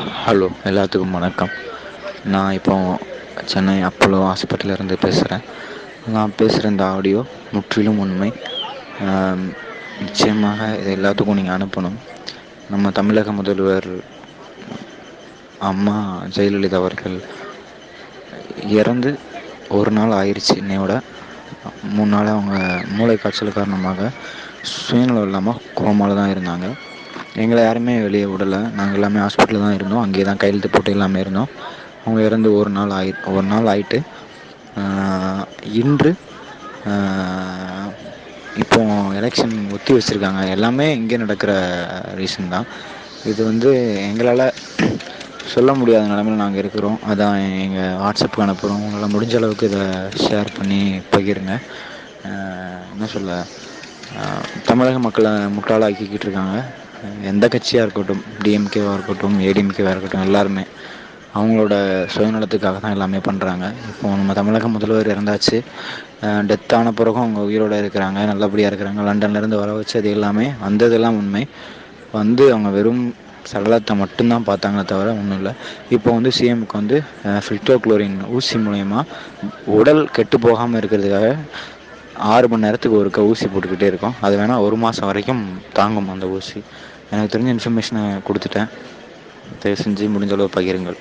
Hello, எல்லாத்துக்கும் வணக்கம். நான் இப்போ சென்னை அப்போலோ ஹாஸ்பிட்டலேருந்து பேசுகிறேன். நான் பேசுகிற இந்த ஆடியோ முற்றிலும் உண்மை. நிச்சயமாக இதை எல்லாத்துக்கும் நீங்கள் அனுப்பணும். நம்ம தமிழக முதல்வர் அம்மா ஜெயலலிதா அவர்கள் இறந்து ஒரு நாள் ஆயிடுச்சு. இன்னையோட 3 நாள் அவங்க மூளை காய்ச்சல் காரணமாக சுயநலம் இல்லாமல் கோமாவில் தான் இருந்தாங்க. எங்களை யாருமே வெளியே விடலை. நாங்கள் எல்லாமே ஹாஸ்பிட்டலில் தான் இருந்தோம். அங்கேயே தான் கையெழுத்து போட்டு எல்லாமே இருந்தோம். அவங்க இறந்து ஒரு நாள் ஆயிட்டு இன்று இப்போ எலெக்ஷன் ஒத்தி வச்சுருக்காங்க. எல்லாமே இங்கே நடக்கிற ரீசன் தான் இது. எங்களால் சொல்ல முடியாத நிலமையில் நாங்கள் இருக்கிறோம். அதான் எங்கள் வாட்ஸ்அப்புக்கு அனுப்புகிறோம். உங்களால் முடிஞ்ச அளவுக்கு இதை ஷேர் பண்ணி பகிருங்க. என்ன சொல்ல, தமிழக மக்களை முட்டாளாக்கிக்கிட்டு இருக்காங்க. எந்த கட்சியாக இருக்கட்டும், டிஎம்கேவாக இருக்கட்டும், ஏடிஎம்கேவாக இருக்கட்டும், எல்லாருமே அவங்களோட சுயநலத்துக்காக தான் எல்லாமே பண்ணுறாங்க. இப்போது நம்ம தமிழக முதல்வர் இறந்தாச்சு. டெத் ஆன பிறகும் அவங்க உயிரோடு இருக்கிறாங்க, நல்லபடியாக இருக்கிறாங்க. லண்டன்லேருந்து வர வச்சது எல்லாமே வந்ததெல்லாம் உண்மை. அவங்க வெறும் சடலத்தை மட்டும்தான் பார்த்தாங்களே தவிர ஒன்றும் இல்லை. இப்போ சிஎம்க்கு ஃபில்டோக்ளோரின் ஊசி மூலயமா உடல் கெட்டு போகாமல் இருக்கிறதுக்காக 6 மணி நேரத்துக்கு ஒருக்க ஊசி போட்டுக்கிட்டே இருக்கோம். அது வேணால் 1 மாதம் வரைக்கும் தாங்கும் அந்த ஊசி. எனக்கு தெரிஞ்ச இன்ஃபர்மேஷனை கொடுத்துட்டேன். தயவு செஞ்சு முடிஞ்ச அளவு பகிருங்கள்.